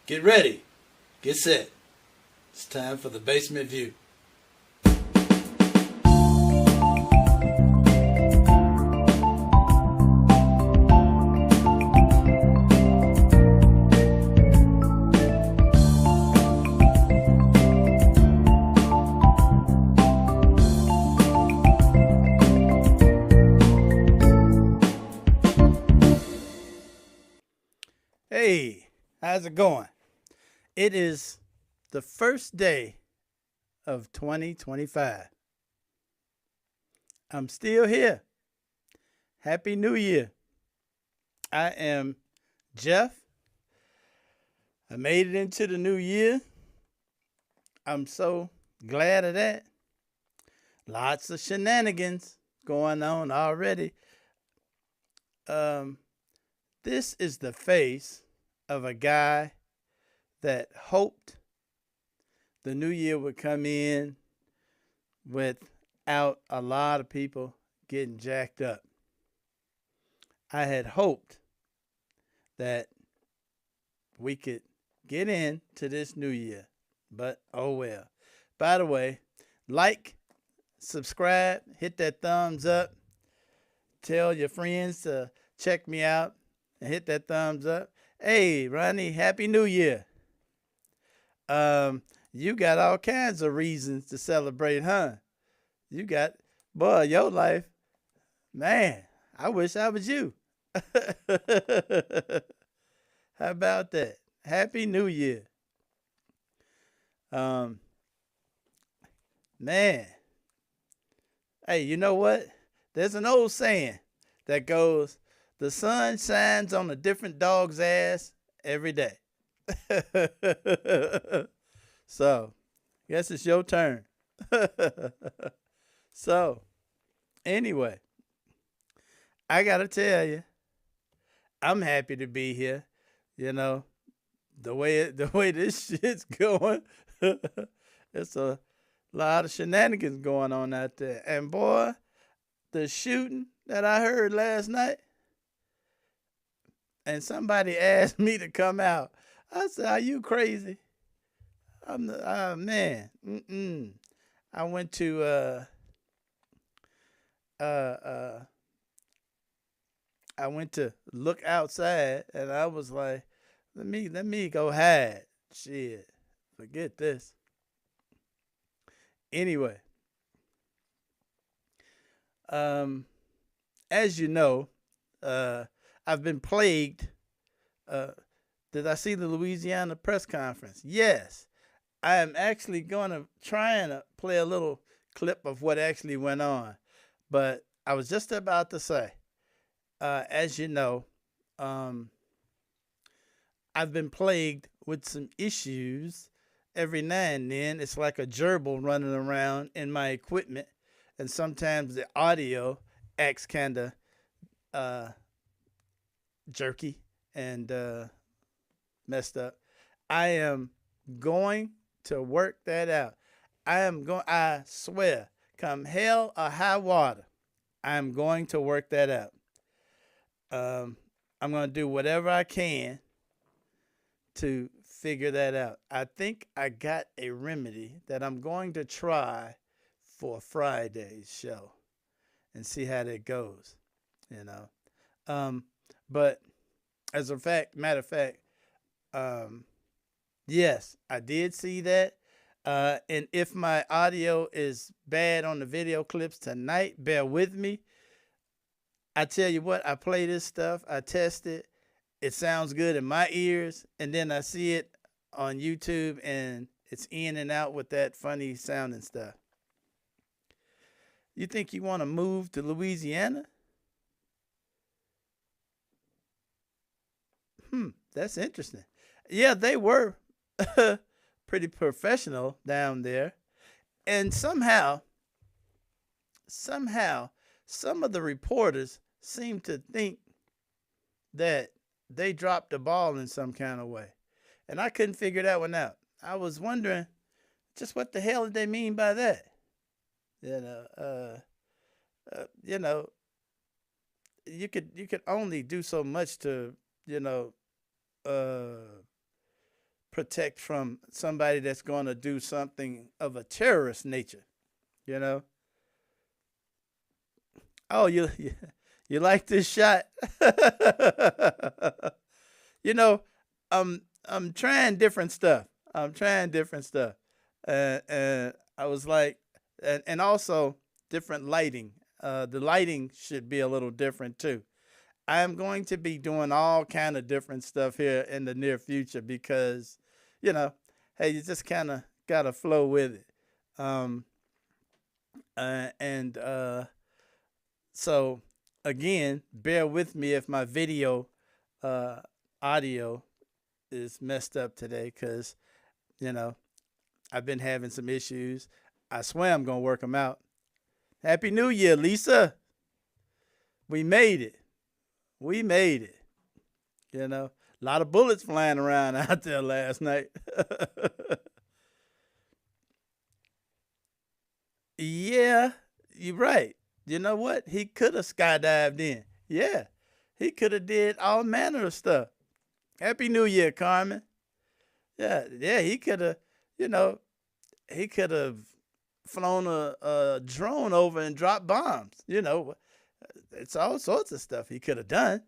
Get ready. Get set. It's time for the basement view. Hey, how's it going? It is the first day of 2025. I'm still here. Happy New Year. I am Jeff. I made it into the new year. I'm so glad of that. Lots of shenanigans going on already. This is the face of a guy that hoped the new year would come in without a lot of people getting jacked up. I had hoped that we could get into this new year, but oh well. By the way, like, subscribe, hit that thumbs up, tell your friends to check me out and hit that thumbs up. Hey, Ronnie, Happy New Year. You got all kinds of reasons to celebrate, huh? You got, boy, your life, man, I wish I was you. How about that? Happy New Year. Um, Man, hey, you know what? There's an old saying that goes, the sun shines on a different dog's ass every day. So, guess it's your turn. So, anyway, I gotta tell you, I'm happy to be here. You know, the way this shit's going, it's a lot of shenanigans going on out there. And boy, the shooting that I heard last night, and somebody asked me to come out. I said, "Are you crazy?" I'm the man. I went to uh uh I went to look outside, and I was like, let me go hide. Shit, forget this. Anyway, um, as you know, uh, I've been plagued. Uh, did I see the Louisiana press conference? Yes. I am actually going to try and play a little clip of what actually went on. But I was just about to say, as you know, um, I've been plagued with some issues every now and then. It's like a gerbil running around in my equipment, and sometimes the audio acts kind of uh, jerky and messed up. I am going to work that out. I swear, come hell or high water, I'm going to work that out. Um, I'm going to do whatever I can to figure that out. I think I got a remedy that I'm going to try for Friday's show and see how that goes, you know. Um, but as a matter of fact, um, yes, I did see that. And if my audio is bad on the video clips tonight, bear with me. I tell you what, I play this stuff, I test it, it sounds good in my ears, and then I see it on YouTube and it's in and out with that funny sounding stuff. You think you want to move to Louisiana? That's interesting. Yeah, they were pretty professional down there. And somehow, some of the reporters seem to think that they dropped the ball in some kind of way. And I couldn't figure that one out. I was wondering just what the hell did they mean by that? You know, you know, you could only do so much to, you know, uh, protect from somebody that's going to do something of a terrorist nature, you know. Oh, you like this shot? You know, I'm trying different stuff. I'm trying different stuff, and I was like, and also different lighting. The lighting should be a little different too. I'm going to be doing all kind of different stuff here in the near future because, you know, hey, you just kind of gotta flow with it. Um, and So again, bear with me if my video uh, audio is messed up today because, you know, I've been having some issues. I swear I'm going to work them out. Happy New Year, Lisa. We made it. We made it. You know, a lot of bullets flying around out there last night. Yeah, you're right. You know what? He could have skydived in. Yeah, he could have did all manner of stuff. Happy New Year, Carmen. Yeah, yeah, he could have, you know, he could have flown a drone over and dropped bombs. You know, it's all sorts of stuff he could have done.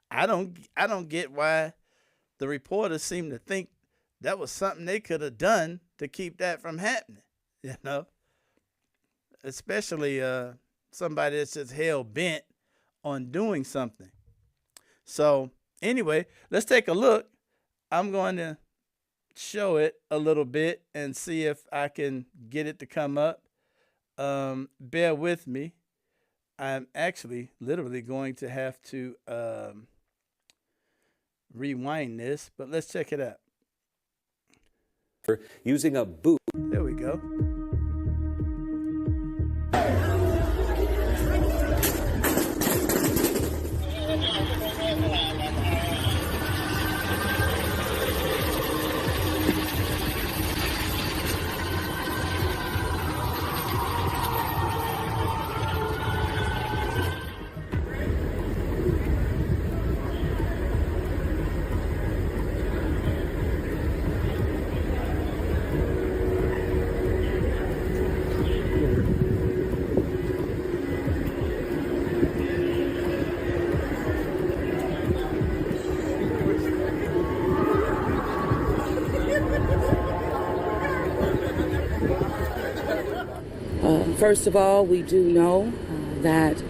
I don't get why the reporters seem to think that was something they could have done to keep that from happening. You know, especially somebody that's just hell bent on doing something. So anyway, let's take a look. I'm going to show it a little bit and see if I can get it to come up. Bear with me. I'm actually literally going to have to rewind this, but let's check it out. Using a boot. There we go. First of all, we do know that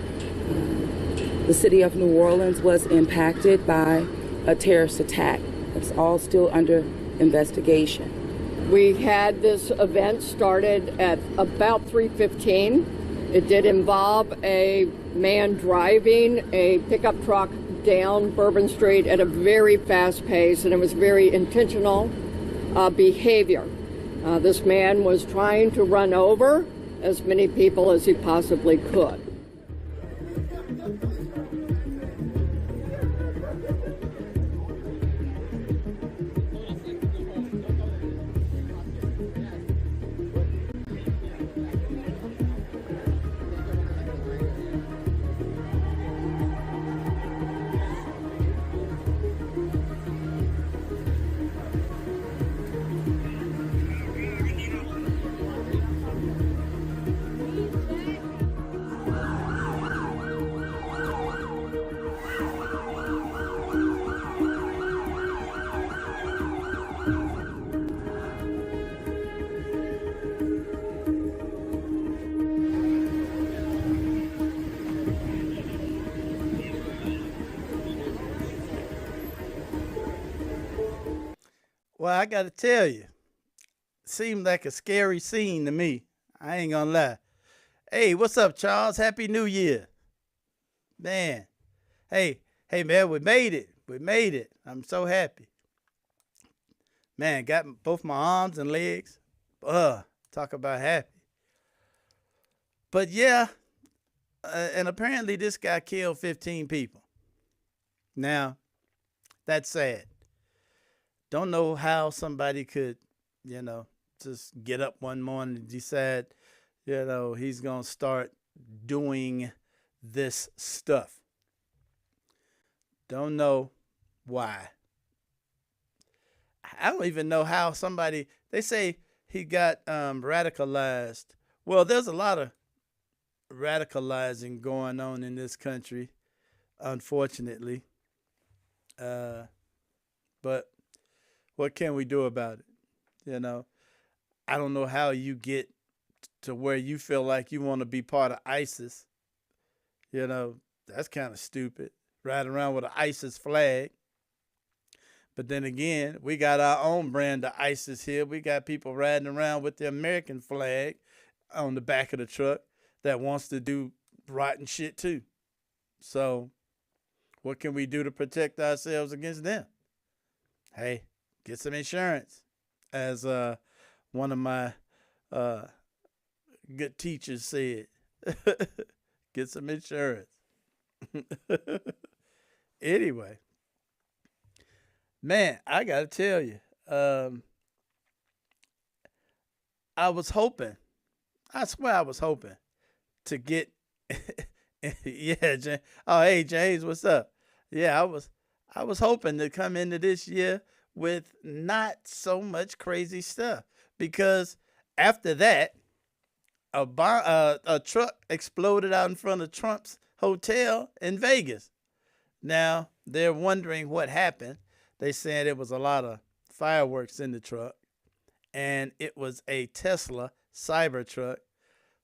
the city of New Orleans was impacted by a terrorist attack. It's all still under investigation. We had this event started at about 3:15. It did involve a man driving a pickup truck down Bourbon Street at a very fast pace, and it was very intentional behavior. This man was trying to run over as many people as he possibly could. Well, I got to tell you, seemed like a scary scene to me. I ain't gonna lie. Hey, what's up, Charles? Happy New Year. Man. Hey, man, we made it. We made it. I'm so happy. Man, got both my arms and legs. Talk about happy. But yeah, and apparently this guy killed 15 people. Now, that's sad. Don't know how somebody could, just get up one morning and decide, he's going to start doing this stuff. Don't know why. I don't even know how somebody, they say he got radicalized. Well, there's a lot of radicalizing going on in this country, unfortunately. But what can we do about it? You know, I don't know how you get to where you feel like you want to be part of ISIS. You know, that's kind of stupid. Riding around with an ISIS flag. But then again, we got our own brand of ISIS here. We got people riding around with the American flag on the back of the truck that wants to do rotten shit too. So what can we do to protect ourselves against them? Hey, get some insurance. As one of my good teachers said, get some insurance. Anyway, man, I got to tell you, I was hoping, I swear I was hoping to get, yeah, James. Oh, hey, James, what's up? Yeah, I was hoping to come into this year with not so much crazy stuff, because after that, a truck exploded out in front of Trump's hotel in Vegas. Now, they're wondering what happened. They said it was a lot of fireworks in the truck, and it was a Tesla Cybertruck.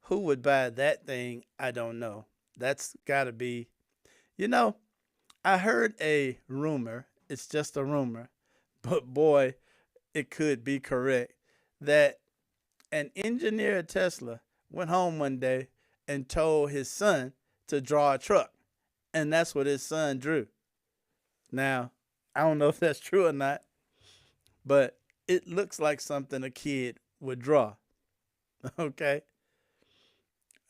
Who would buy that thing? I don't know. That's got to be, you know, I heard a rumor. It's just a rumor, but boy, it could be correct, that an engineer at Tesla went home one day and told his son to draw a truck. And that's what his son drew. Now, I don't know if that's true or not, but it looks like something a kid would draw. Okay?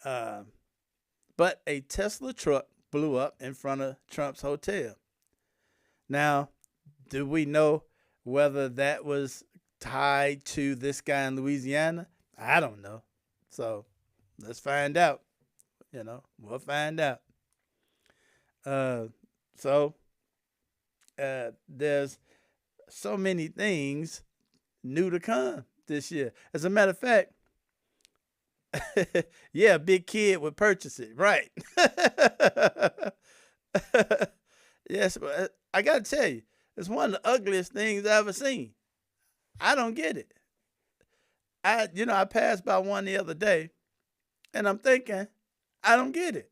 But a Tesla truck blew up in front of Trump's hotel. Now, do we know whether that was tied to this guy in Louisiana? I don't know. So let's find out. You know, we'll find out. There's so many things new to come this year. As a matter of fact, yeah, a big kid would purchase it, right? Yes, but I got to tell you, it's one of the ugliest things I've ever seen. I don't get it. I passed by one the other day, and I'm thinking, I don't get it.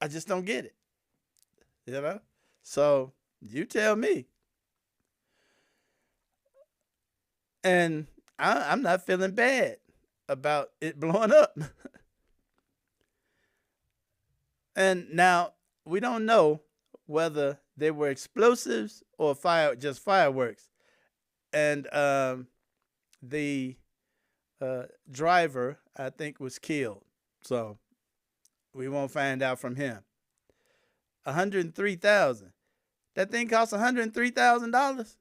I just don't get it. You know? So you tell me. And I'm not feeling bad about it blowing up. And now we don't know whether they were explosives or just fireworks. And the driver, I think, was killed. So we won't find out from him. $103,000. That thing costs $103,000.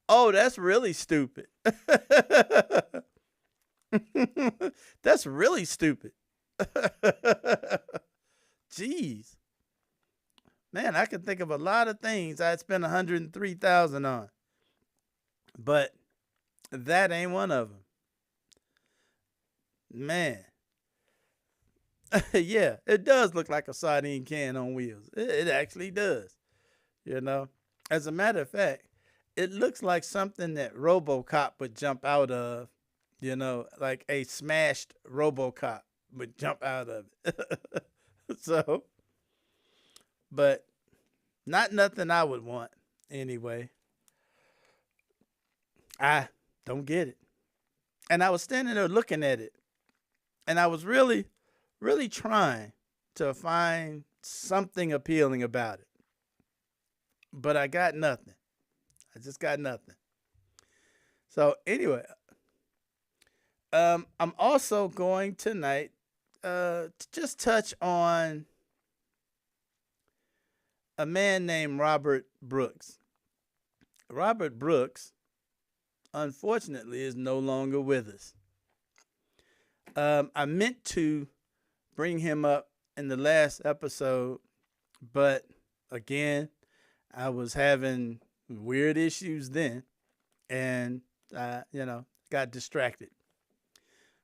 Oh, that's really stupid. That's really stupid. Jeez. Man, I can think of a lot of things I'd spend $103,000 on. But that ain't one of them. Man. Yeah, it does look like a sardine can on wheels. It actually does. You know, as a matter of fact, it looks like something that RoboCop would jump out of, you know, like a smashed RoboCop would jump out of it. So, but not nothing I would want anyway. I don't get it. And I was standing there looking at it, and I was really trying to find something appealing about it. But I got nothing. I just got nothing. So anyway, I'm also going tonight to just touch on a man named Robert Brooks. Robert Brooks, unfortunately, is no longer with us. I meant to bring him up in the last episode, but Again, I was having weird issues then, and got distracted.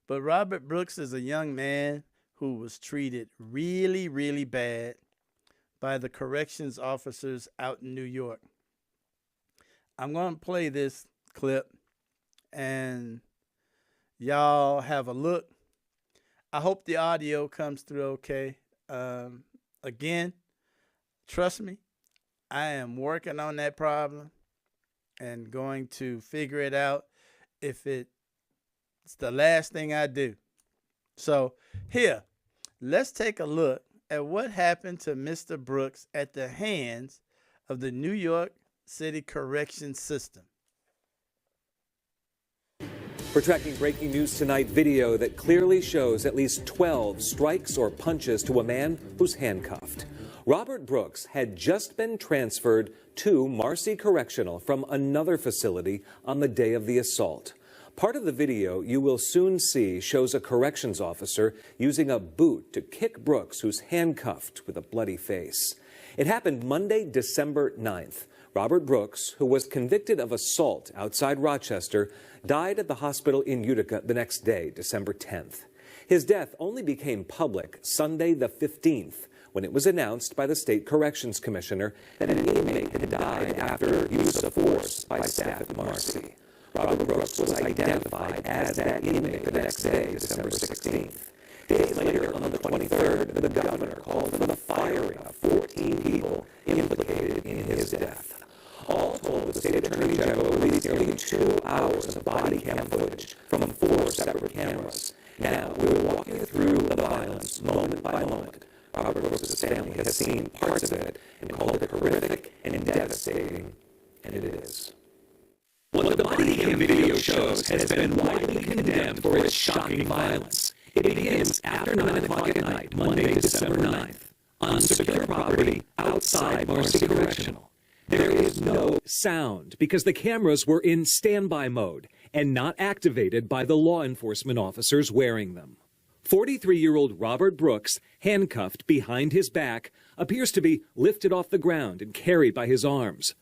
But Robert Brooks is a young man who was treated really, really bad by the corrections officers out in New York. I'm going to play this clip and y'all have a look. I hope the audio comes through okay. Again, trust me, I am working on that problem and going to figure it out if it's the last thing I do. So here, let's take a look at what happened to Mr. Brooks at the hands of the New York City Correction System. We're tracking breaking news tonight, video that clearly shows at least 12 strikes or punches to a man who's handcuffed. Robert Brooks had just been transferred to Marcy Correctional from another facility on the day of the assault. Part of the video you will soon see shows a corrections officer using a boot to kick Brooks, who's handcuffed with a bloody face. It happened Monday, December 9th. Robert Brooks, who was convicted of assault outside Rochester, died at the hospital in Utica the next day, December 10th. His death only became public Sunday the 15th, when it was announced by the state corrections commissioner that an inmate had died after use of force by staff at Marcy. Robert Brooks was identified as that inmate the next day, December 16th. Days later, on the 23rd, the governor called for the firing of 14 people implicated in his death. All told, the state attorney general released nearly 2 hours of body cam footage from 4 separate cameras. Now, we will walk you through the violence moment by moment. Robert Brooks' family has seen parts of it and called it horrific and devastating, and it is. What the body cam video shows has been widely condemned for its shocking violence. It begins after 9 o'clock at night, Monday, December 9th, on secure property outside Marcy Correctional. There is no sound because the cameras were in standby mode and not activated by the law enforcement officers wearing them. 43-year-old Robert Brooks, handcuffed behind his back, appears to be lifted off the ground and carried by his arms.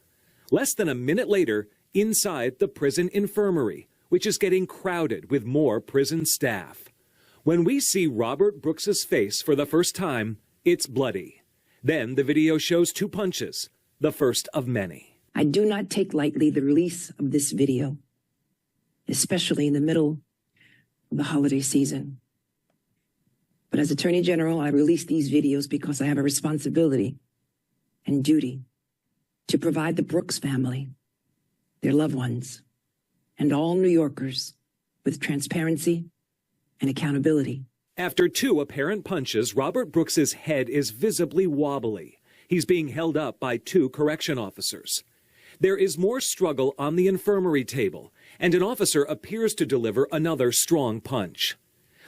Less than a minute later, inside the prison infirmary, which is getting crowded with more prison staff. When we see Robert Brooks's face for the first time, it's bloody. Then the video shows 2 punches, the first of many. I do not take lightly the release of this video, especially in the middle of the holiday season. But as Attorney General, I release these videos because I have a responsibility and duty to provide the Brooks family, their loved ones, and all New Yorkers with transparency and accountability. After 2 apparent punches, Robert Brooks's head is visibly wobbly. He's being held up by 2 correction officers. There is more struggle on the infirmary table, and an officer appears to deliver another strong punch.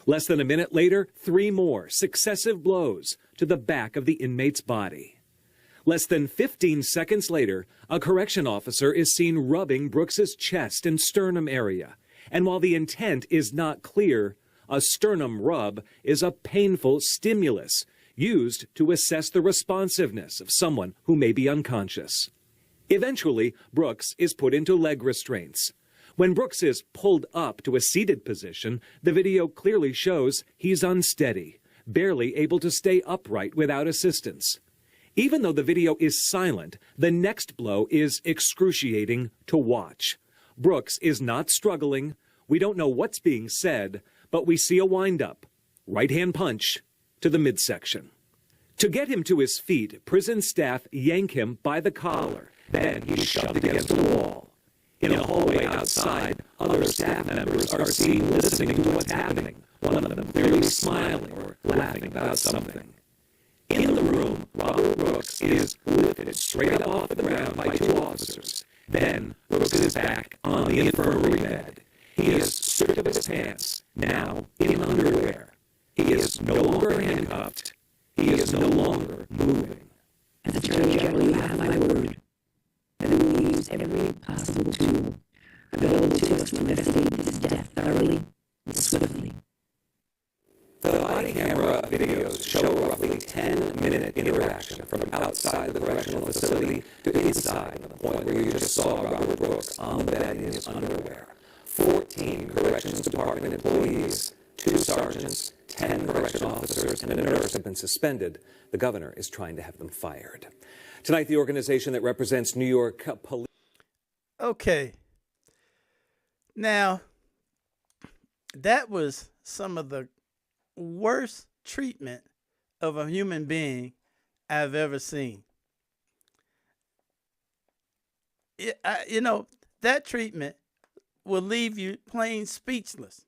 Less than a minute later, 3 more successive blows to the back of the inmate's body. Less than 15 seconds later, a correction officer is seen rubbing Brooks's chest and sternum area. And while the intent is not clear, a sternum rub is a painful stimulus used to assess the responsiveness of someone who may be unconscious. Eventually, Brooks is put into leg restraints. When Brooks is pulled up to a seated position, the video clearly shows he's unsteady, barely able to stay upright without assistance. Even though the video is silent, the next blow is excruciating to watch. Brooks is not struggling. We don't know what's being said, but we see a wind-up, right-hand punch, to the midsection. To get him to his feet, prison staff yank him by the collar. Then he's shoved against the wall. In a hallway outside, other staff members are seen listening to what's happening, one of them clearly smiling or laughing about something. In the room, Robert Brooks is lifted straight up off the ground by 2 officers. Then Brooks is back on the infirmary bed. He is stripped of his pants, now in underwear. He is no longer handcuffed. He is no longer moving. As Attorney General, you have my word that we will use every possible tool available to us to investigate his death thoroughly and swiftly. The body camera videos show roughly 10-minute interactions flashing from outside the correctional facility to inside, the point where you just saw Robert Brooks on the bed in his underwear. 14 Corrections Department employees, 2 sergeants, 10 correction officers, and a nurse have been suspended. The governor is trying to have them fired. Tonight, the organization that represents New York police. Okay. Now, that was some of the worst treatment of a human being I've ever seen. That treatment will leave you plain speechless.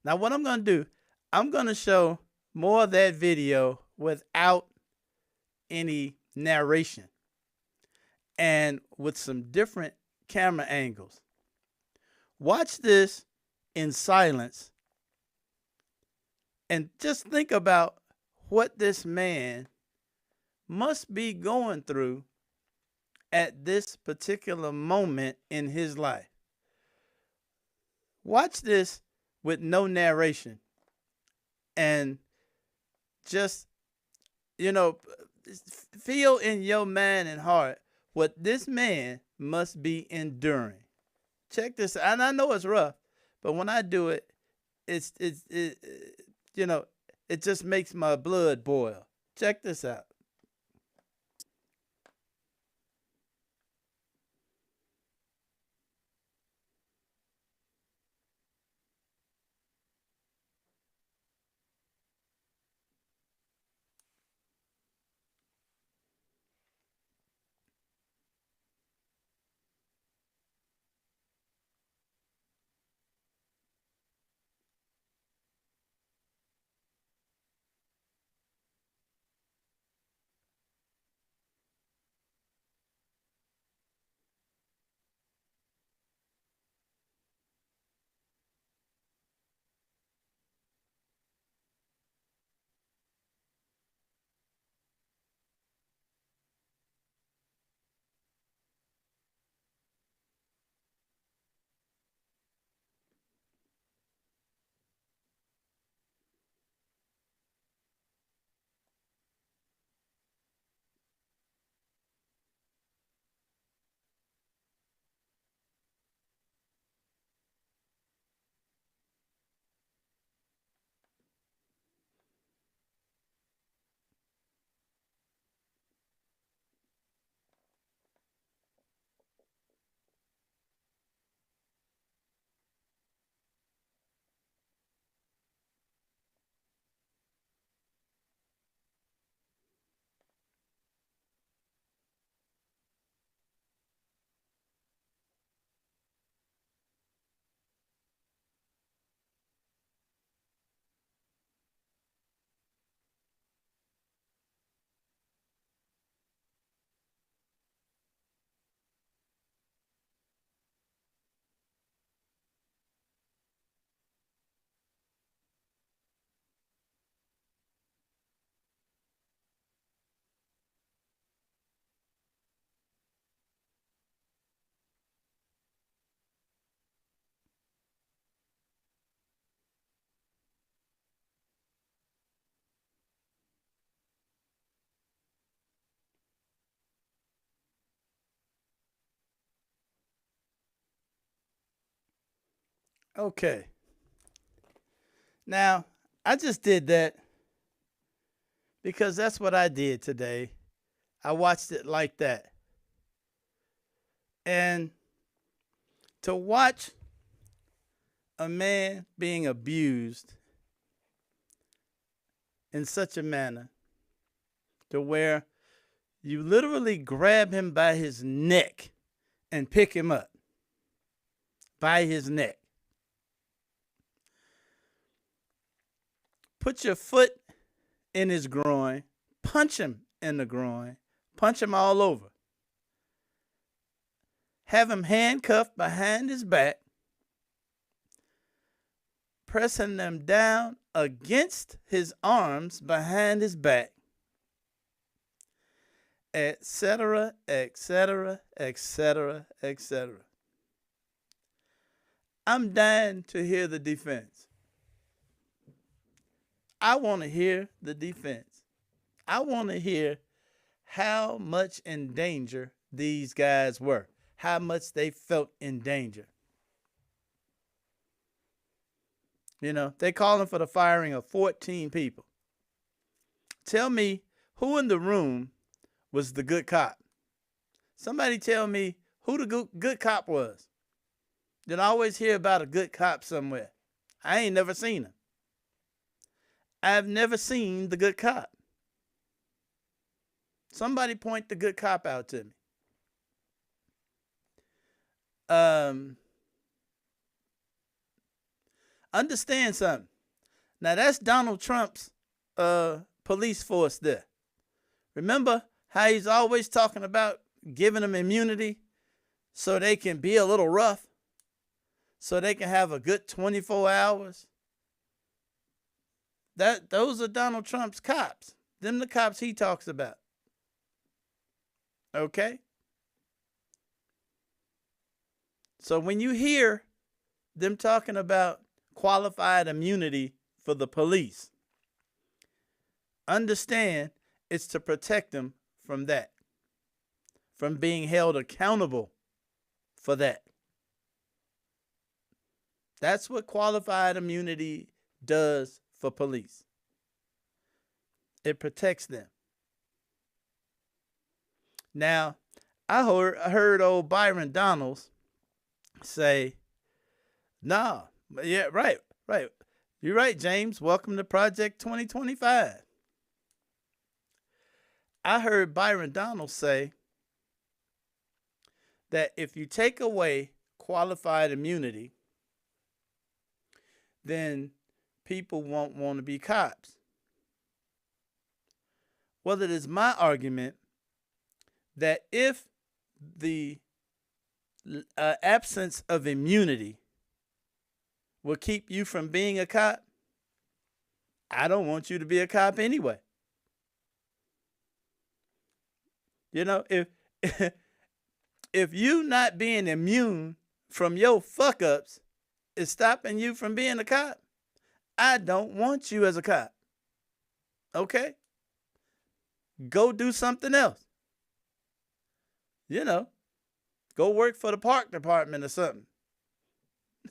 Now, what I'm going to do, I'm going to show more of that video without any narration and with some different camera angles. Watch this in silence and just think about what this man must be going through at this particular moment in his life. Watch this with no narration and just, feel in your mind and heart what this man must be enduring. Check this out. And I know it's rough, but when I do it, it just makes my blood boil. Check this out. Okay. Now, I just did that because that's what I did today. I watched it like that. And to watch a man being abused in such a manner to where you literally grab him by his neck and pick him up by his neck. Put your foot in his groin, punch him in the groin, punch him all over. Have him handcuffed behind his back, pressing them down against his arms behind his back, etc., etc., etc., etc. I'm dying to hear the defense. I want to hear the defense. I want to hear how much in danger these guys were, how much they felt in danger. You know, they calling for the firing of 14 people. Tell me who in the room was the good cop. Somebody tell me who the good cop was. Then I always hear about a good cop somewhere. I ain't never seen him. I've never seen the good cop. Somebody point the good cop out to me. Understand something. Now that's Donald Trump's police force there. Remember how he's always talking about giving them immunity so they can be a little rough, so they can have a good 24 hours? Those are Donald Trump's cops. Them the cops he talks about. Okay? So when you hear them talking about qualified immunity for the police, understand it's to protect them from that, from being held accountable for that. That's what qualified immunity does for police. It protects them. Now, I heard old Byron Donalds say, nah, yeah, right. You're right, James. Welcome to Project 2025. I heard Byron Donalds say that if you take away qualified immunity, then people won't want to be cops. Well, it is my argument that if the absence of immunity will keep you from being a cop, I don't want you to be a cop anyway. You know, if you not being immune from your fuck ups is stopping you from being a cop, I don't want you as a cop. Okay? Go do something else. You know, go work for the park department or something.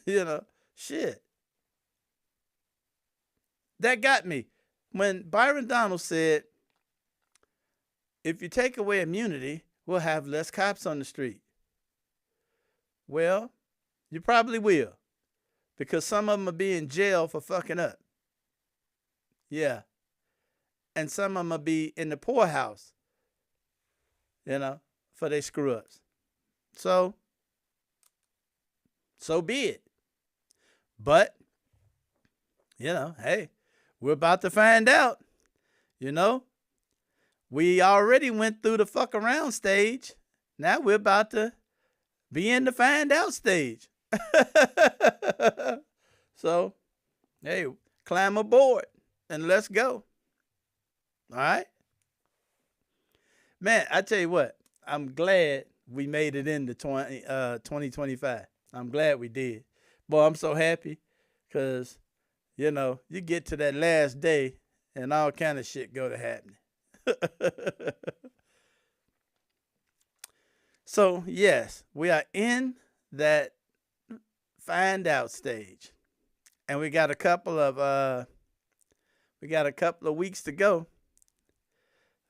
You know, shit. That got me. When Byron Donalds said, if you take away immunity, we'll have less cops on the street. Well, you probably will, because some of them will be in jail for fucking up. Yeah. And some of them will be in the poorhouse, you know, for their screw ups. So be it. But, you know, hey, we're about to find out. You know, we already went through the fuck around stage. Now we're about to be in the find out stage. So, hey, climb aboard and let's go. All right? Man, I tell you what, I'm glad we made it into 2025. I'm glad we did. Boy, I'm so happy because, you know, you get to that last day and all kind of shit go to happening. So, yes, we are in that find out stage. And we got a couple of weeks to go.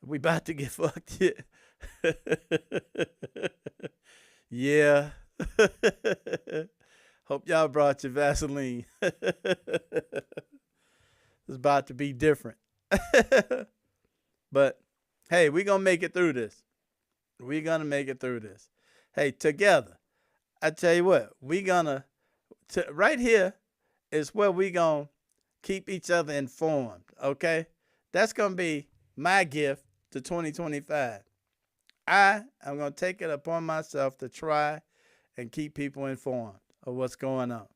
We about to get fucked yet. Yeah. Hope y'all brought your Vaseline. It's about to be different. But hey, we're going to make it through this. We're going to make it through this. Hey, together, I tell you what, we're going to, right here is where we're going to keep each other informed, okay? That's going to be my gift to 2025. I am going to take it upon myself to try and keep people informed of what's going on,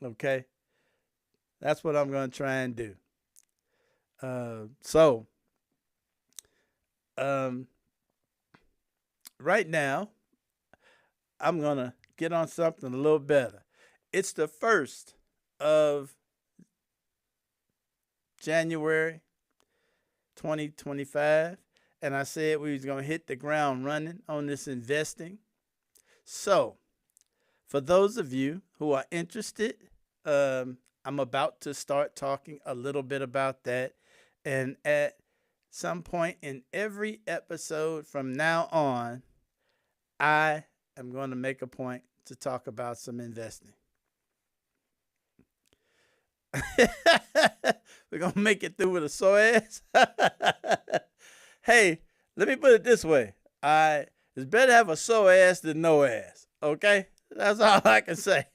okay? That's what I'm going to try and do. Right now, I'm going to get on something a little better. It's the 1st of January. 2025, and I said we was going to hit the ground running on this investing. So, for those of you who are interested, I'm about to start talking a little bit about that. And at some point in every episode from now on, I am going to make a point to talk about some investing. We're going to make it through with a sore ass. Hey, let me put it this way. It's better to have a sore ass than no ass. Okay? That's all I can say.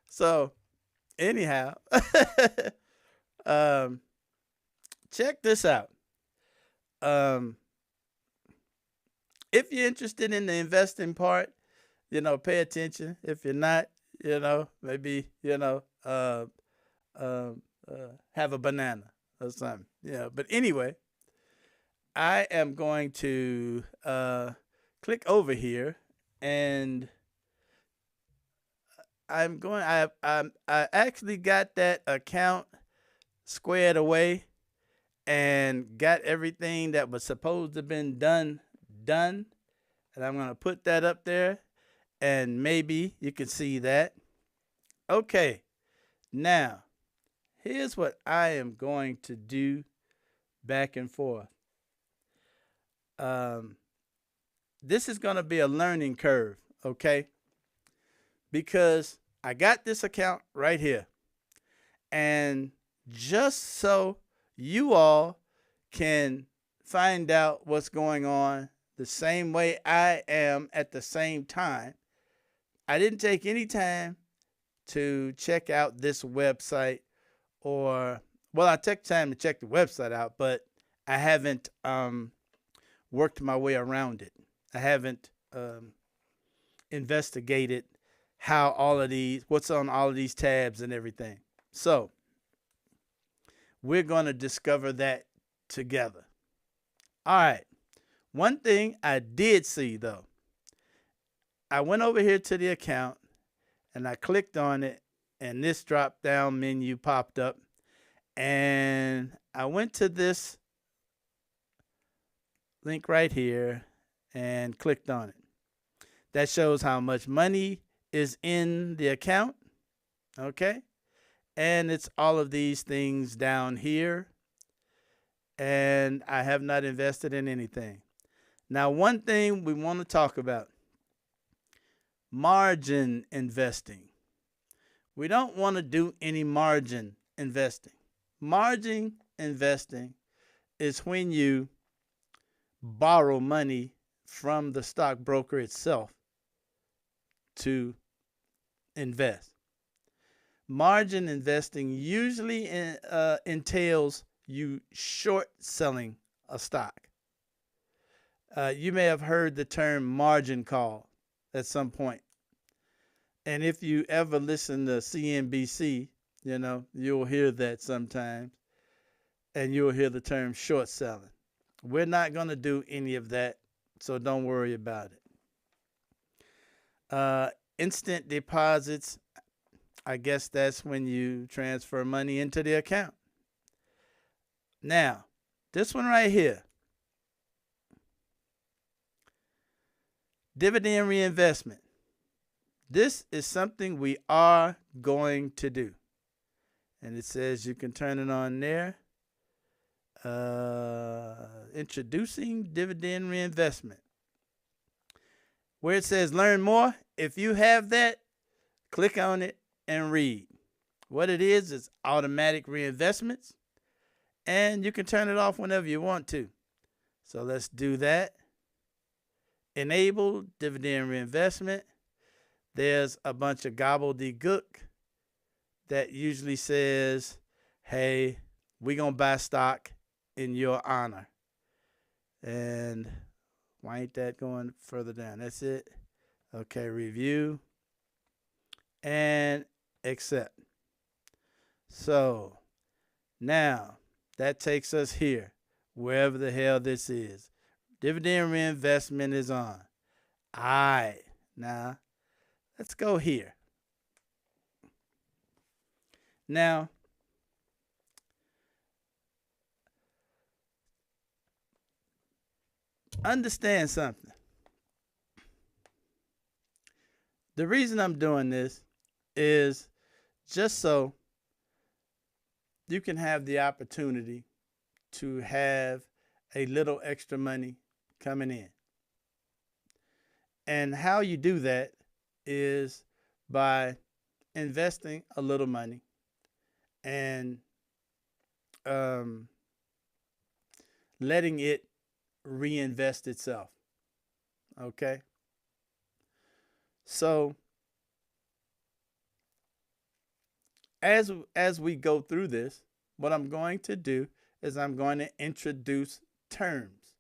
So, anyhow, check this out. If you're interested in the investing part, pay attention. If you're not, maybe, have a banana or something. Yeah. But anyway, I am going to click over here, and I actually got that account squared away and got everything that was supposed to have been done. And I'm going to put that up there, and maybe you can see that. Okay. Now, here's what I am going to do back and forth. This is going to be a learning curve, okay? Because I got this account right here. And just so you all can find out what's going on the same way I am at the same time, I didn't take any time to check out this website, I took time to check the website out, but I haven't worked my way around it. I haven't investigated what's on all of these tabs and everything. So we're going to discover that together. All right. One thing I did see, though, I went over here to the account and I clicked on it, and this drop down menu popped up, and I went to this link right here and clicked on it. That shows how much money is in the account. Okay. And it's all of these things down here. And I have not invested in anything. Now, one thing we want to talk about, margin investing. We don't want to do any margin investing. Margin investing is when you borrow money from the stockbroker itself to invest. Margin investing usually entails you short selling a stock. You may have heard the term margin call at some point. And if you ever listen to CNBC, you'll hear that sometimes. And you'll hear the term short selling. We're not going to do any of that, so don't worry about it. Instant deposits, I guess that's when you transfer money into the account. Now, this one right here, dividend reinvestment. This is something we are going to do. And it says you can turn it on there. Introducing dividend reinvestment. Where it says learn more, if you have that, click on it and read. What it is automatic reinvestments, and you can turn it off whenever you want to. So let's do that. Enable dividend reinvestment. There's a bunch of gobbledygook that usually says, hey, we're going to buy stock in your honor. And why ain't that going further down? That's it. Okay, review and accept. So now that takes us here, wherever the hell this is. Dividend reinvestment is on. All right, now let's go here. Now, understand something. The reason I'm doing this is just so you can have the opportunity to have a little extra money coming in. And how you do that is by investing a little money and letting it reinvest itself. Okay? So as we go through this, what I'm going to do is I'm going to introduce terms.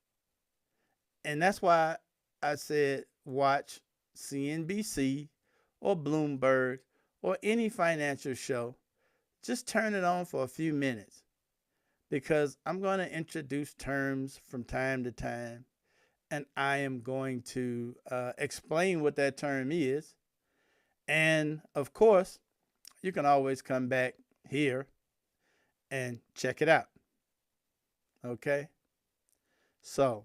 And that's why I said watch CNBC or Bloomberg or any financial show. Just turn it on for a few minutes, because I'm going to introduce terms from time to time, and I am going to explain what that term is. And of course, you can always come back here and check it out. Okay? So,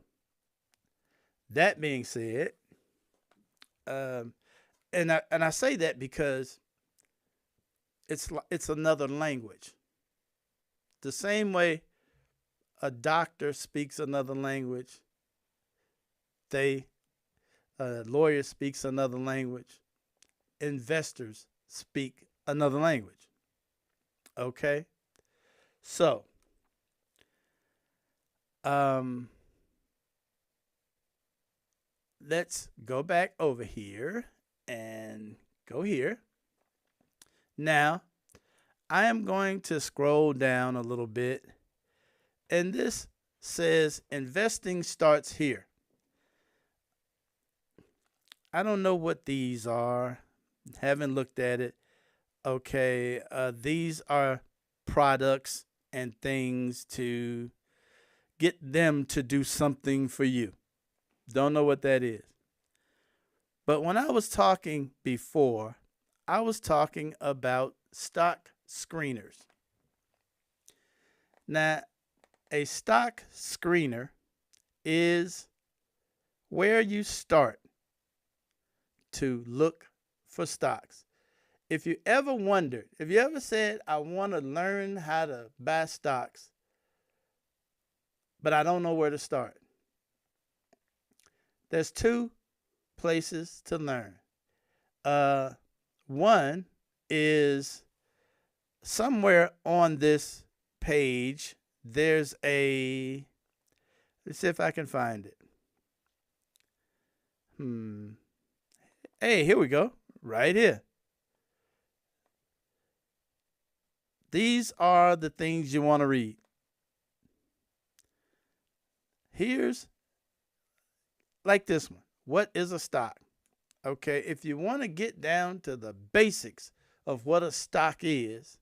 that being said, and I say that because it's another language. The same way a doctor speaks another language, a lawyer speaks another language, investors speak another language. Okay? So, let's go back over here and go here. Now, I am going to scroll down a little bit, and this says investing starts here. I don't know what these are. Haven't looked at it. Okay, these are products and things to get them to do something for you. Don't know what that is. But when I was talking before, I was talking about stock screeners. Now, a stock screener is where you start to look for stocks. If you ever wondered, if you ever said, I want to learn how to buy stocks, but I don't know where to start, there's two places to learn. One is somewhere on this page, there's let's see if I can find it. Hey, here we go. Right here. These are the things you want to read. Here's like this one. What is a stock? Okay, if you want to get down to the basics of what a stock is,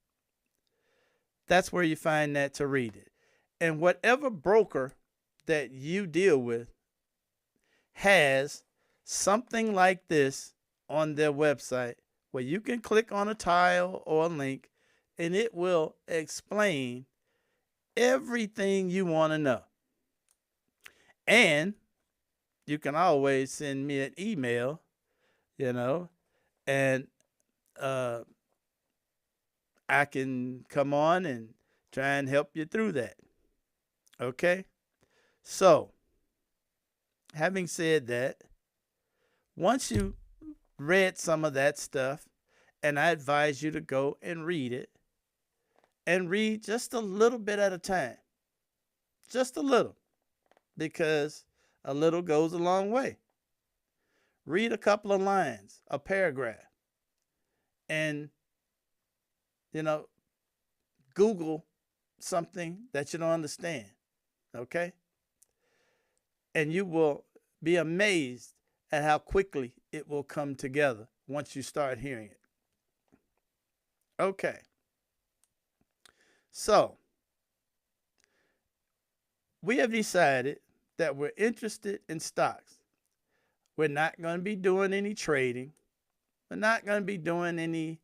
that's where you find that to read it. And whatever broker that you deal with has something like this on their website where you can click on a tile or a link and it will explain everything you want to know. And you can always send me an email, and I can come on and try and help you through that. Okay? So, having said that, once you read some of that stuff, and I advise you to go and read it, and read just a little bit at a time. Just a little. Because a little goes a long way. Read a couple of lines, a paragraph, and, Google something that you don't understand, okay? And you will be amazed at how quickly it will come together once you start hearing it. Okay. So, we have decided that we're interested in stocks. We're not going to be doing any trading. We're not going to be doing any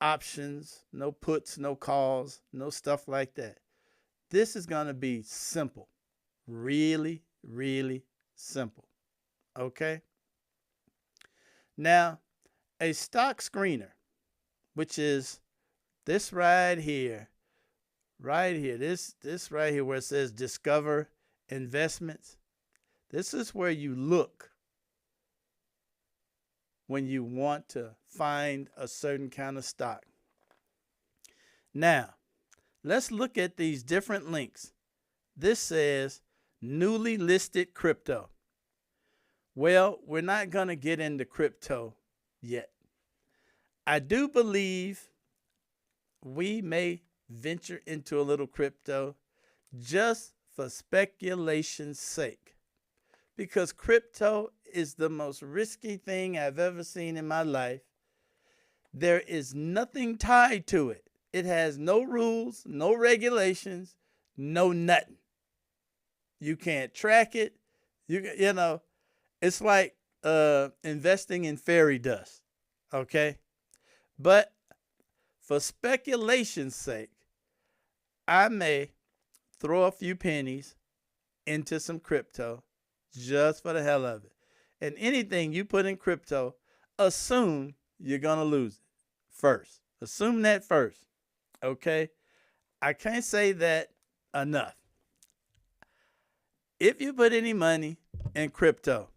options, no puts, no calls, no stuff like that. This is going to be simple, really, really simple. Okay? Now, a stock screener, which is this right here, this right here where it says Discover Investments. This is where you look when you want to find a certain kind of stock. Now, let's look at these different links. This says newly listed crypto. Well, we're not going to get into crypto yet. I do believe we may venture into a little crypto just for speculation's sake, because crypto is the most risky thing I've ever seen in my life. There is nothing tied to it. It has no rules, no regulations, no nothing. You can't track it. You know, it's like investing in fairy dust, okay? But for speculation's sake, I may throw a few pennies into some crypto just for the hell of it. And anything you put in crypto, assume you're going to lose it first. Assume that first, okay? I can't say that enough. If you put any money in crypto,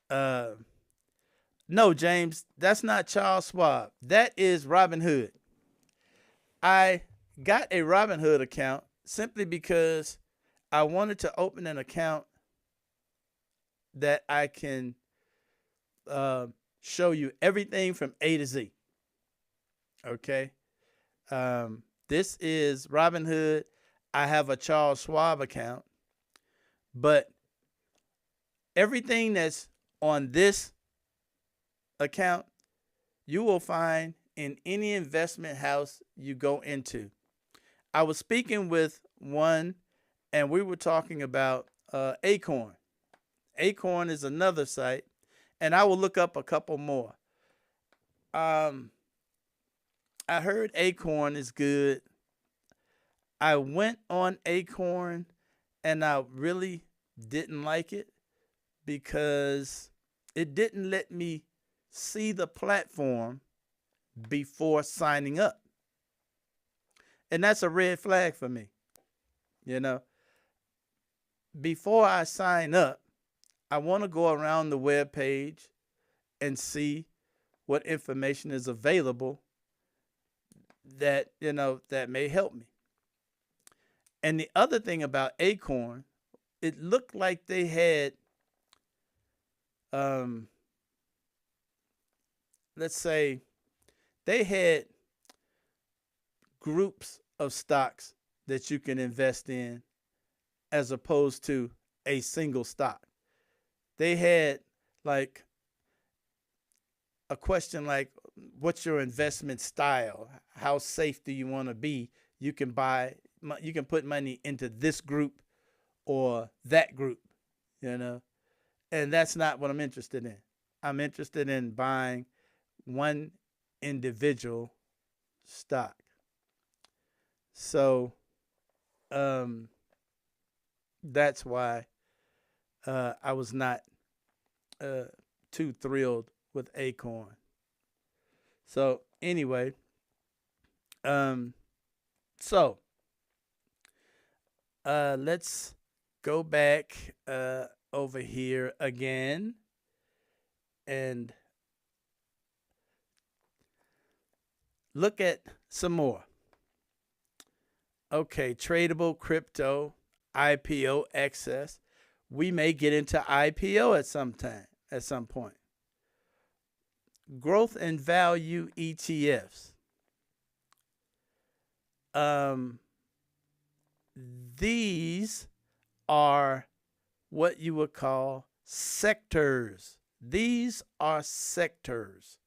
no, James, that's not Charles Schwab. That is Robinhood. I got a Robinhood account simply because I wanted to open an account that I can show you everything from A to Z. Okay. This is Robinhood. I have a Charles Schwab account, but everything that's on this account, you will find in any investment house you go into. I was speaking with one, and we were talking about Acorn. Acorn is another site, and I will look up a couple more. I heard Acorn is good. I went on Acorn, and I really didn't like it because it didn't let me see the platform before signing up. And that's a red flag for me. You know, before I sign up, I want to go around the web page and see what information is available that, you know, that may help me. And the other thing about Acorn, it looked like they had, let's say, they had groups of stocks that you can invest in as opposed to a single stock. They had like a question like, what's your investment style? How safe do you want to be? You can put money into this group or that group, you know, and that's not what I'm interested in. I'm interested in buying one individual stock. So that's why I was not too thrilled with Acorn. So anyway, let's go back over here again and look at some more. Okay, tradable crypto, IPO access. We may get into IPO at some point. Growth and value ETFs. These are what you would call sectors. These are sectors.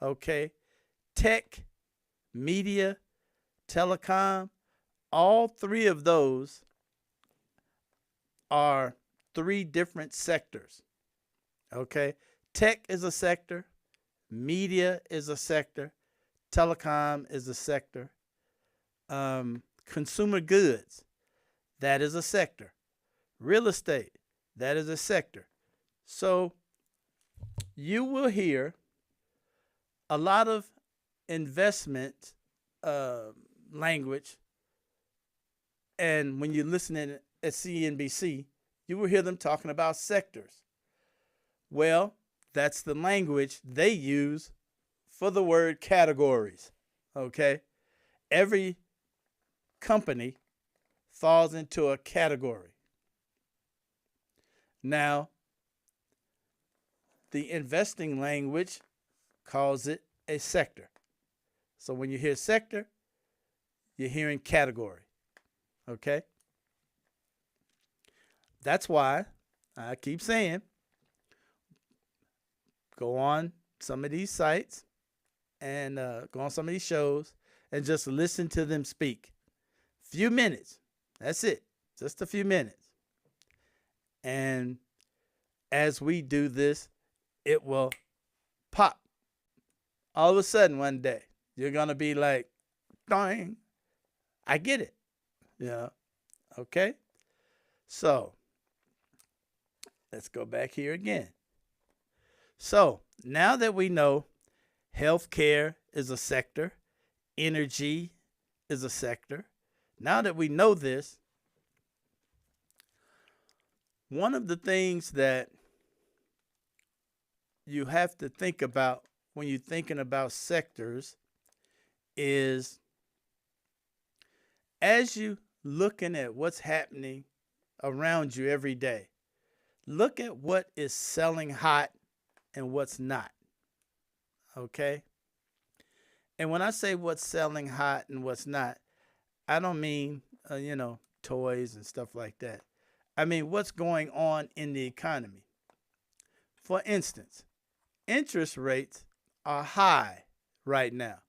Okay? Tech, media, telecom, all three of those are three different sectors. Okay? Tech is a sector. Media is a sector. Telecom is a sector. Consumer goods, that is a sector. Real estate, that is a sector. So you will hear a lot of investment language. And when you're listening at CNBC, you will hear them talking about sectors. Well, that's the language they use for the word categories. Okay? Every company falls into a category. Now, the investing language calls it a sector. So when you hear sector, you're hearing category. Okay? That's why I keep saying, go on some of these sites and go on some of these shows and just listen to them speak. Few minutes. That's it. Just a few minutes. And as we do this, it will pop. All of a sudden one day, you're going to be like, dang, I get it. Yeah. Okay. So let's go back here again. So now that we know healthcare is a sector, energy is a sector, now that we know this, one of the things that you have to think about when you're thinking about sectors is, as you looking at what's happening around you every day, look at what is selling hot and what's not. Okay? And when I say what's selling hot and what's not, I don't mean, toys and stuff like that. I mean, what's going on in the economy. For instance, interest rates are high right now.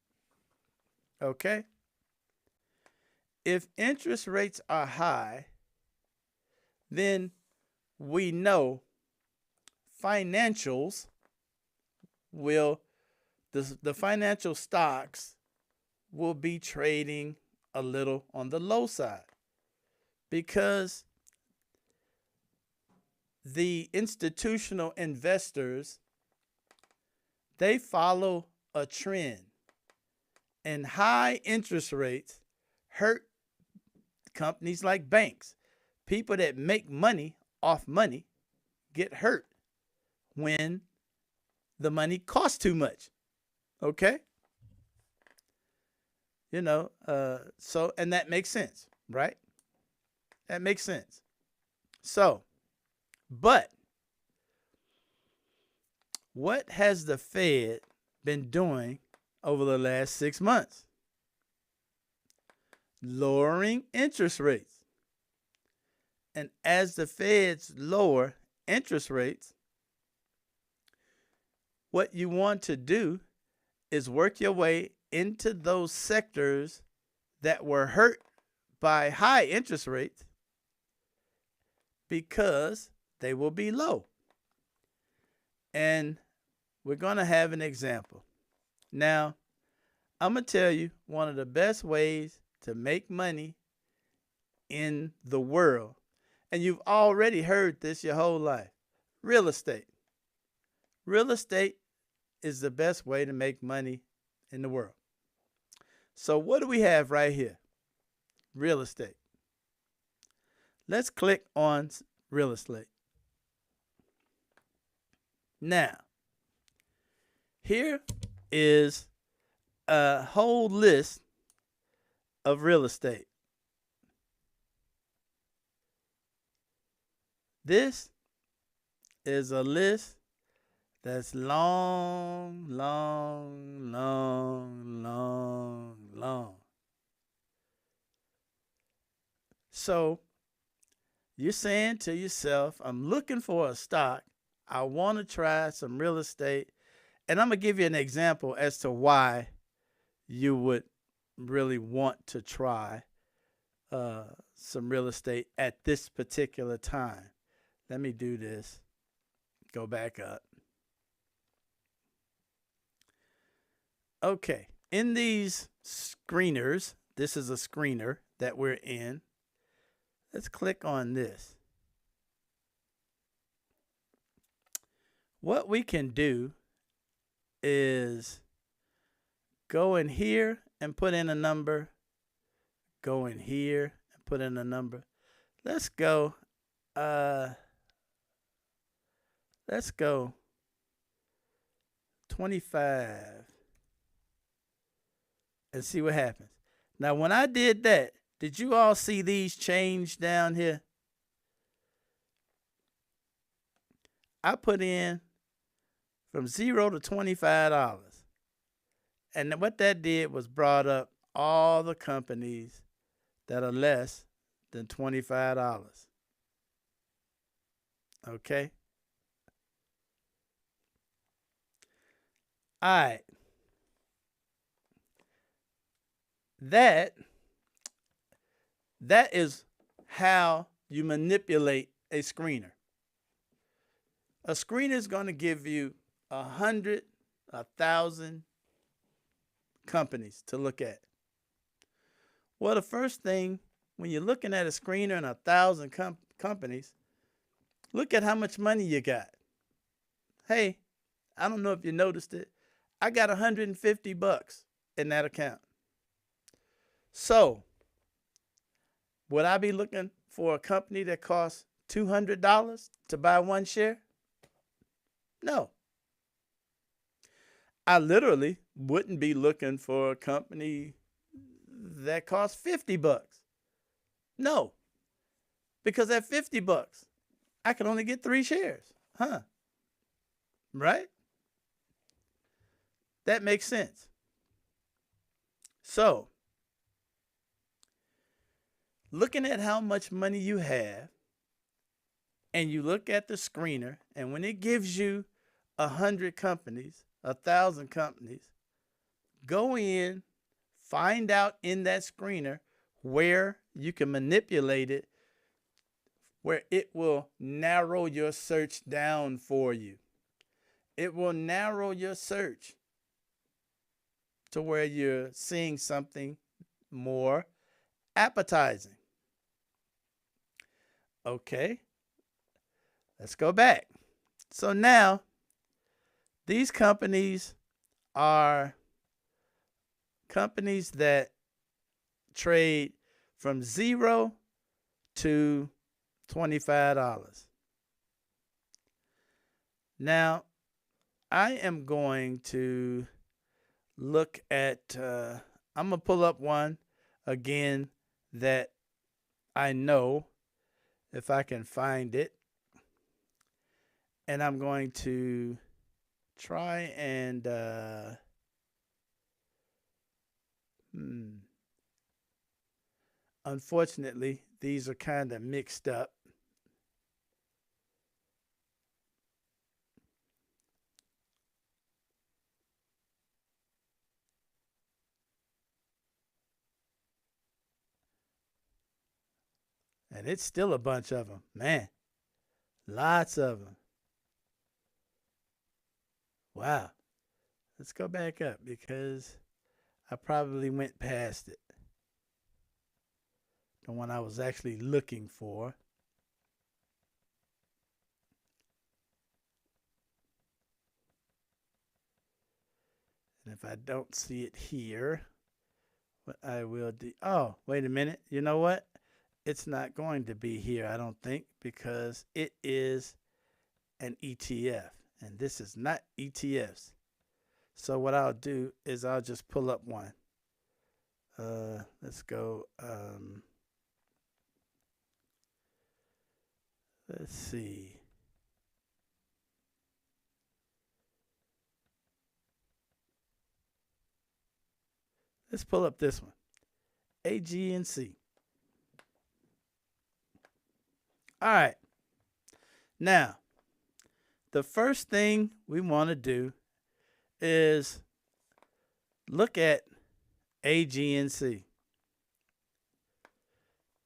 Okay? If interest rates are high, then we know financials will, the financial stocks will be trading a little on the low side, because the institutional investors, they follow a trend, and high interest rates hurt companies like banks. People that make money off money get hurt when the money costs too much. Okay? So, and that makes sense, right? That makes sense. So, but what has the Fed been doing over the last 6 months? Lowering interest rates. And as the Feds lower interest rates, what you want to do is work your way into those sectors that were hurt by high interest rates, because they will be low. And we're going to have an example. Now, I'm going to tell you one of the best ways to make money in the world. And you've already heard this your whole life. Real estate. Real estate is the best way to make money in the world. So what do we have right here? Real estate. Let's click on real estate. Now, here is a whole list of real estate. This is a list that's long, long, long, long, long. So you're saying to yourself, I'm looking for a stock. I want to try some real estate. And I'm going to give you an example as to why you would really want to try some real estate at this particular time. Let me do this. Go back up. Okay. In these screeners, this is a screener that we're in. Let's click on this. what we can do is go in here and put in a number. Go in here and put in a number. Let's go. Let's go 25 and see what happens. Now, when I did that, did you all see these change down here? I put in from $0 to $25. And what that did was brought up all the companies that are less than $25. Okay? All right. That is how you manipulate a screener. A screener is going to give you 100, 1,000 companies to look at. Well, the first thing, when you're looking at a screener and 1,000 companies, look at how much money you got. Hey, I don't know if you noticed it. I got $150 in that account. So, would I be looking for a company that costs $200 to buy one share? No. I literally wouldn't be looking for a company that costs $50. No. Because at $50, I can only get 3 shares. Huh? Right? That makes sense. So, looking at how much money you have, and you look at the screener, and when it gives you 100 companies, 1,000 companies, go in, find out in that screener where you can manipulate it, where it will narrow your search down for you. It will narrow your search to where you're seeing something more appetizing. Okay, let's go back. So now, these companies are companies that trade from $0 to $25. Now, I am going to look at, I'm going to pull up one again that I know, if I can find it. And I'm going to try and unfortunately, these are kind of mixed up. And it's still a bunch of them. Man, lots of them. Wow. Let's go back up because I probably went past it. The one I was actually looking for. And if I don't see it here, what I will do. Oh, wait a minute. You know what? It's not going to be here, I don't think, because it is an ETF. And this is not ETFs. So what I'll do is I'll just pull up one. Let's go. Let's see. Let's pull up this one. AGNC. All right. Now, the first thing we want to do is look at AGNC.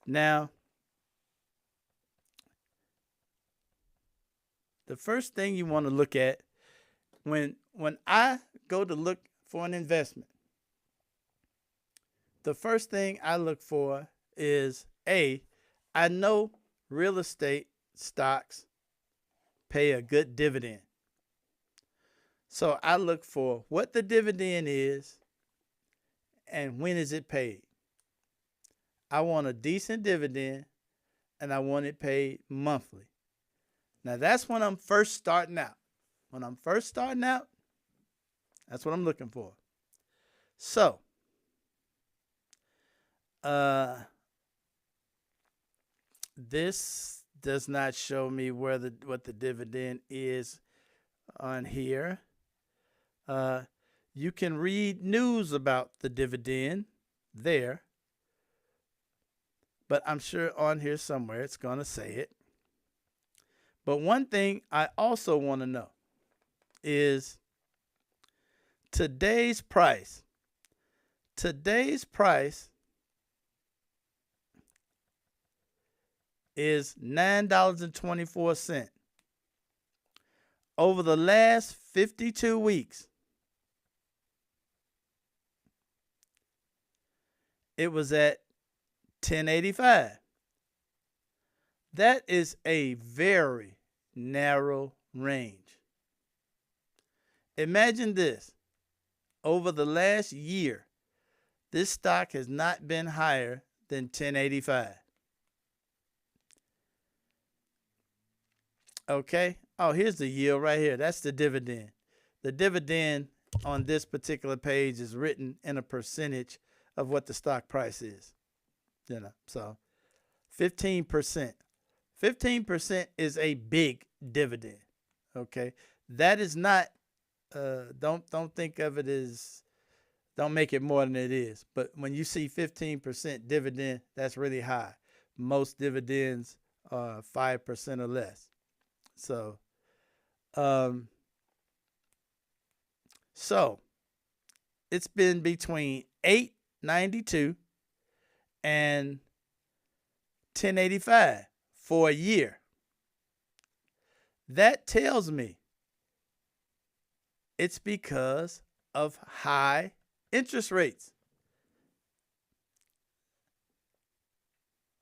Now, the first thing you want to look at when I go to look for an investment, the first thing I look for is I know real estate stocks pay a good dividend. So I look for what the dividend is and when is it paid. I want a decent dividend and I want it paid monthly. Now that's when I'm first starting out. When I'm first starting out, that's what I'm looking for. So, this does not show me what the dividend is on here. You can read news about the dividend there, but I'm sure on here somewhere it's going to say it. But one thing I also want to know is today's price. Today's price is $9.24. Over the last 52 weeks, it was at $10.85. That is a very narrow range. Imagine this. Over the last year, this stock has not been higher than $10.85. Okay. Oh, here's the yield right here. That's the dividend. The dividend on this particular page is written in a percentage of what the stock price is. So 15%. 15% is a big dividend. Okay. That is not, don't think of it as, don't make it more than it is. But when you see 15% dividend, that's really high. Most dividends are 5% or less. So, it's been between $8.92 and $10.85 for a year. That tells me it's because of high interest rates.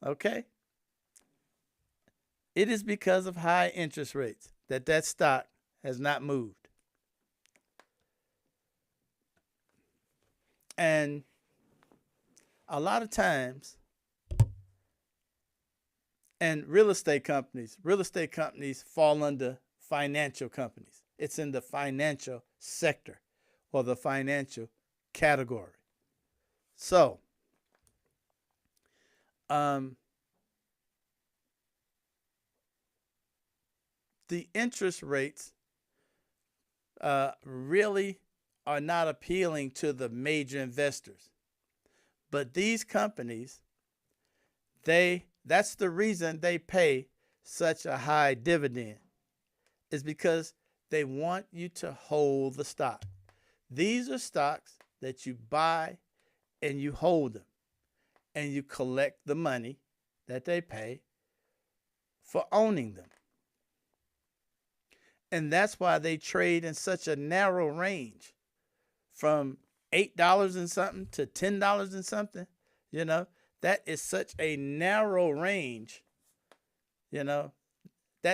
Okay? It is because of high interest rates that stock has not moved. And a lot of times, and real estate companies fall under financial companies. It's in the financial sector or the financial category. So, the interest rates really are not appealing to the major investors. But these companies, that's the reason they pay such a high dividend, is because they want you to hold the stock. These are stocks that you buy and you hold them and you collect the money that they pay for owning them. And that's why they trade in such a narrow range, from $8 and something to $10 and something. That is such a narrow range. That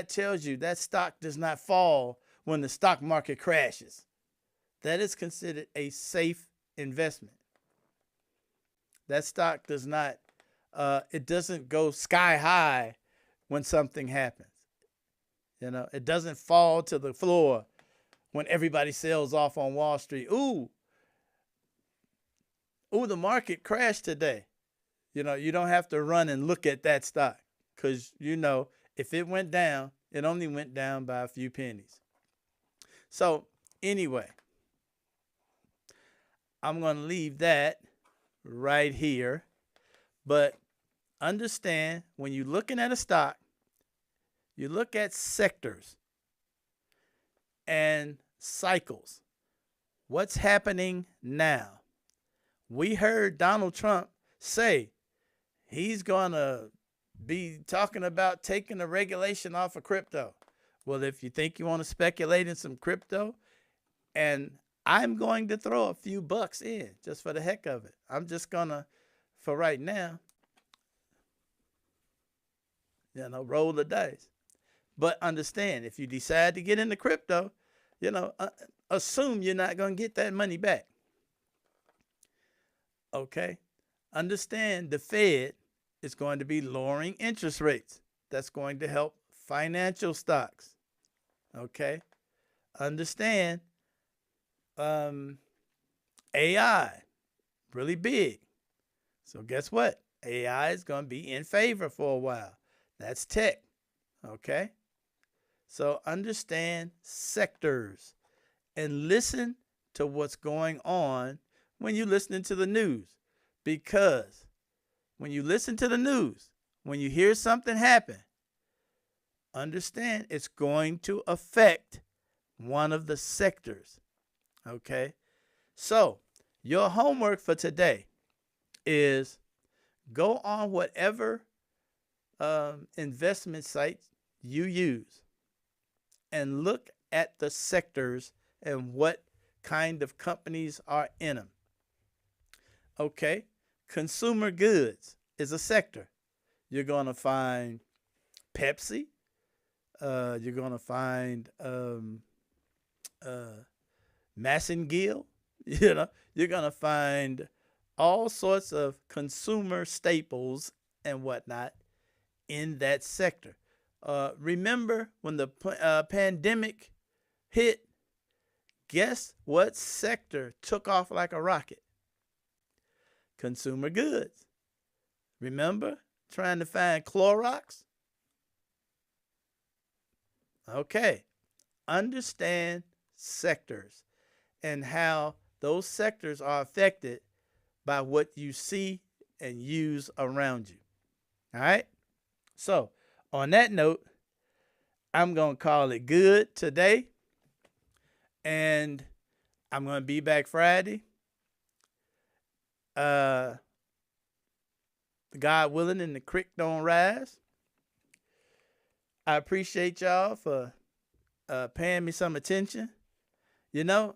tells you that stock does not fall when the stock market crashes. That is considered a safe investment. That stock does not, it doesn't go sky high when something happens. It doesn't fall to the floor when everybody sells off on Wall Street. Ooh, the market crashed today. You don't have to run and look at that stock, because if it went down, it only went down by a few pennies. So anyway, I'm going to leave that right here. But understand, when you're looking at a stock, you look at sectors and cycles. What's happening now? We heard Donald Trump say he's going to be talking about taking the regulation off of crypto. Well, if you think you want to speculate in some crypto, and I'm going to throw a few bucks in just for the heck of it. I'm just going to, for right now, roll the dice. But understand, if you decide to get into crypto, assume you're not going to get that money back. Okay? Understand the Fed is going to be lowering interest rates. That's going to help financial stocks. Okay? Understand AI, really big. So guess what? AI is going to be in favor for a while. That's tech. Okay? So understand sectors and listen to what's going on when you're listening to the news. Because when you listen to the news, when you hear something happen, understand it's going to affect one of the sectors. Okay? So your homework for today is go on whatever investment sites you use and look at the sectors and what kind of companies are in them. Okay, consumer goods is a sector. You're going to find Pepsi. You're going to find Massengill. You know, you're going to find all sorts of consumer staples and whatnot in that sector. Remember when the pandemic hit, guess what sector took off like a rocket? Consumer goods. Remember trying to find Clorox? Okay. Understand sectors and how those sectors are affected by what you see and use around you. All right? So, on that note, I'm going to call it good today. And I'm going to be back Friday. God willing, and the creek don't rise. I appreciate y'all for paying me some attention. You know,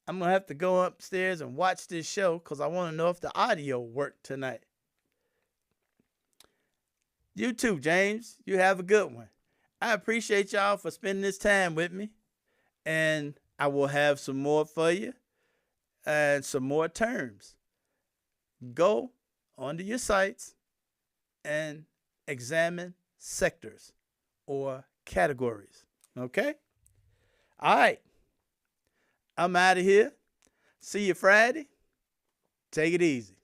I'm going to have to go upstairs and watch this show because I want to know if the audio worked tonight. You too, James. You have a good one. I appreciate y'all for spending this time with me. And I will have some more for you and some more terms. Go onto your sites and examine sectors or categories. Okay? All right. I'm out of here. See you Friday. Take it easy.